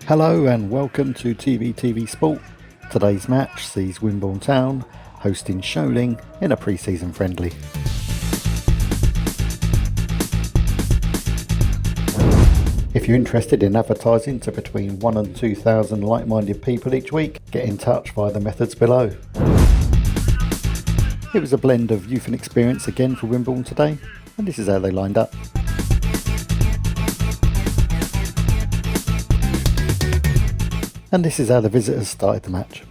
Hello and welcome to TBTVSport. Today's match sees Wimborne Town hosting Sholing in a pre-season friendly. If you're interested in advertising to between 1,000 and 2,000 like-minded people each week, get in touch via the methods below. It was a blend of youth and experience again for Wimborne today, and this is how they lined up. And this is how the visitors started the match.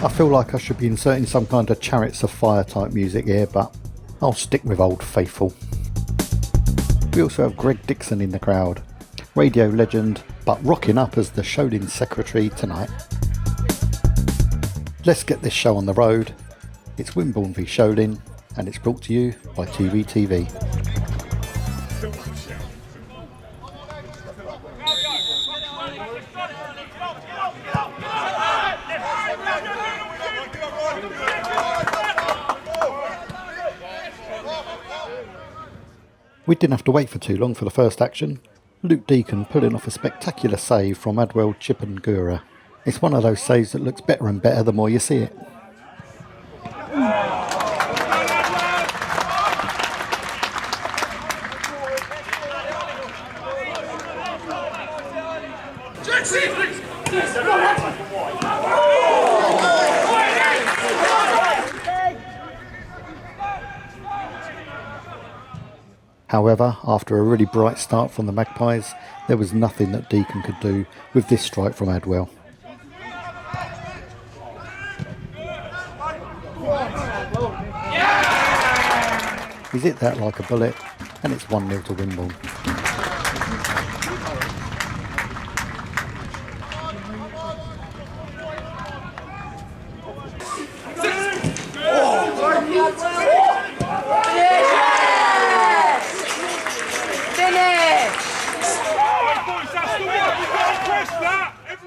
I feel like I should be inserting some kind of Chariots of Fire type music here, but I'll stick with Old Faithful. We also have Greg Dixon in the crowd, radio legend, but rocking up as the Sholing secretary tonight. Let's get this show on the road. It's Wimborne v Sholing, and it's brought to you by TBTV. We didn't have to wait for too long for the first action. Luke Deacon pulling off a spectacular save from Adwell Chippengura. It's one of those saves that looks better and better the more you see it. However, after a really bright start from the Magpies, there was nothing that Deacon could do with this strike from Adwell. He's hit that like a bullet, and it's 1-0 to Wimborne.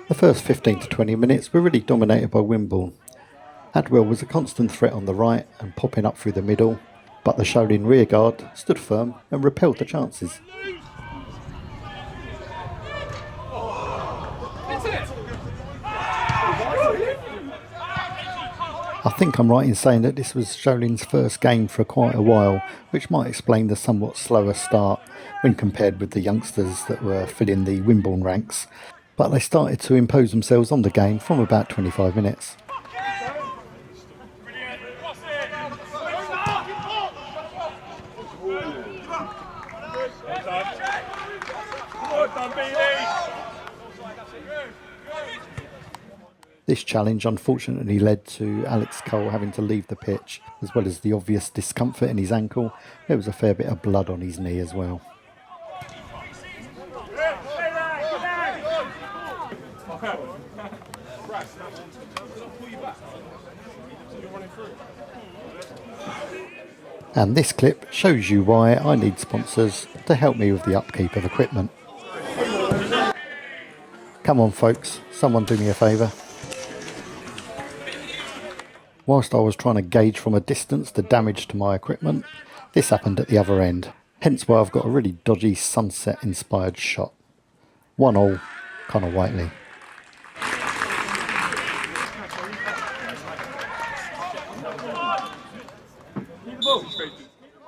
The first 15 to 20 minutes were really dominated by Wimborne. Adwell was a constant threat on the right and popping up through the middle, but the Sholing rearguard stood firm and repelled the chances. I think I'm right in saying that this was Sholing's first game for quite a while, which might explain the somewhat slower start when compared with the youngsters that were filling the Wimborne ranks, but they started to impose themselves on the game from about 25 minutes. This challenge unfortunately led to Alex Cole having to leave the pitch, as well as the obvious discomfort in his ankle. There was a fair bit of blood on his knee as well. And this clip shows you why I need sponsors to help me with the upkeep of equipment. Come on folks, someone do me a favour. Whilst I was trying to gauge from a distance the damage to my equipment, this happened at the other end, hence why I've got a really dodgy sunset inspired shot. 1-1, Connor Whiteley.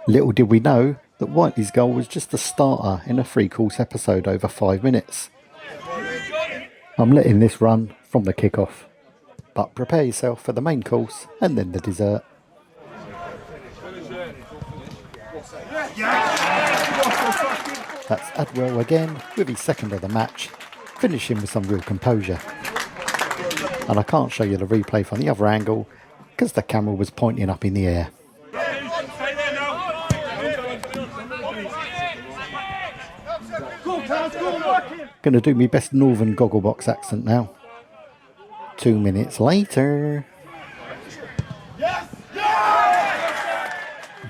Little did we know that Whiteley's goal was just a starter in a 3-course episode over 5 minutes. I'm letting this run from the kick-off, but prepare yourself for the main course and then the dessert. That's Adwell again with his second of the match, finishing with some real composure. And I can't show you the replay from the other angle because the camera was pointing up in the air. Gonna do my best northern gogglebox accent now. 2 minutes later.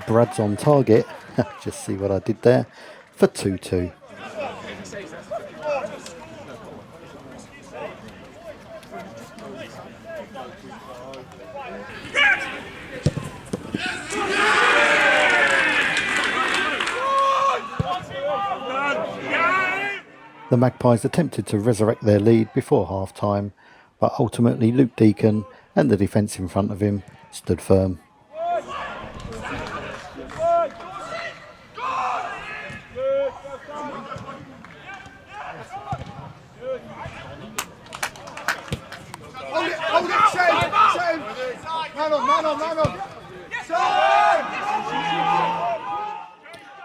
Brad's on target. Just see what I did there. For 2-2. The Magpies attempted to resurrect their lead before half-time, but ultimately Luke Deacon and the defence in front of him stood firm.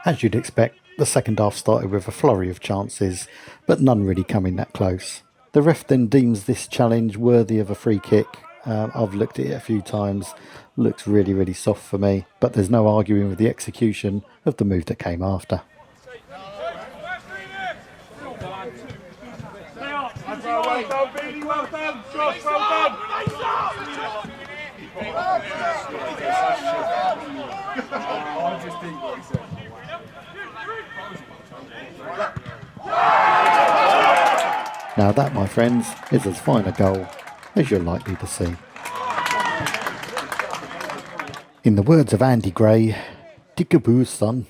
As you'd expect, the second half started with a flurry of chances, but none really coming that close. The ref then deems this challenge worthy of a free kick. I've looked at it a few times, looks really soft for me, but there's no arguing with the execution of the move that came after. Now that, my friends, is as fine a goal as you're likely to see. In the words of Andy Gray, "Dickaboo, son."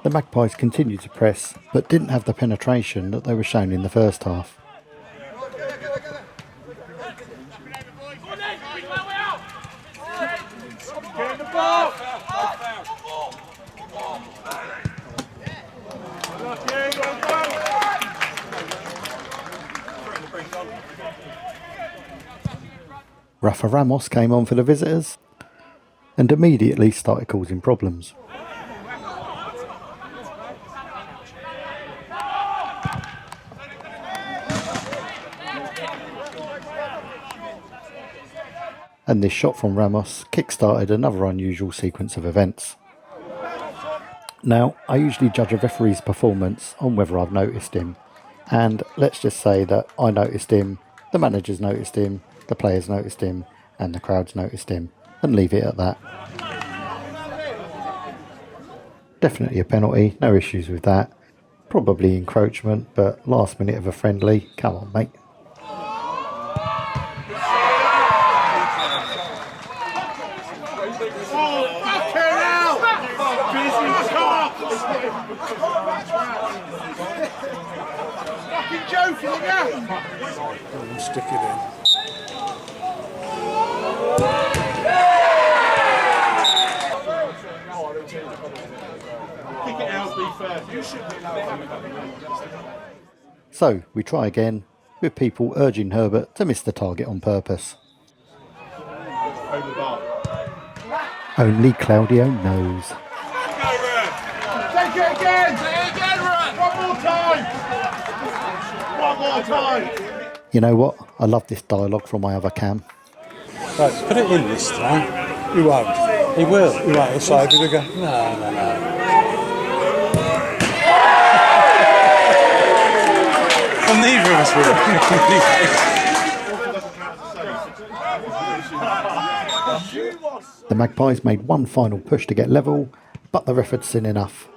The Magpies continued to press, but didn't have the penetration that they were shown in the first half. Rafa Ramos came on for the visitors and immediately started causing problems. And this shot from Ramos kick-started another unusual sequence of events. Now, I usually judge a referee's performance on whether I've noticed him, and let's just say that I noticed him, the managers noticed him, the players noticed him, and the crowds noticed him, and leave it at that. Definitely a penalty, no issues with that. Probably encroachment, but last minute of a friendly, come on mate. Stick it in. So we try again, with people urging Herbert to miss the target on purpose. Only Claudio knows. Take it again! One more time! One more time! You know what? I love this dialogue from my other cam. Right, put it in this time. He won't. He will. He won't. He'll save it again. No. Well, neither of us will. The Magpies made one final push to get level, but the ref had seen enough.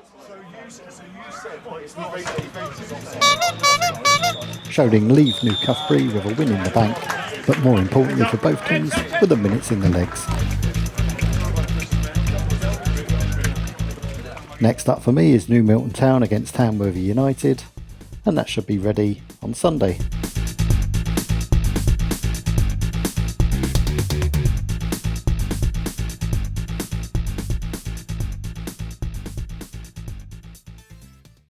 Sholing leave New Cuthbury with a win in the bank, but more importantly for both teams, with the minutes in the legs. Next up for me is Wimborne Town against Townworthy United, and that should be ready on Sunday.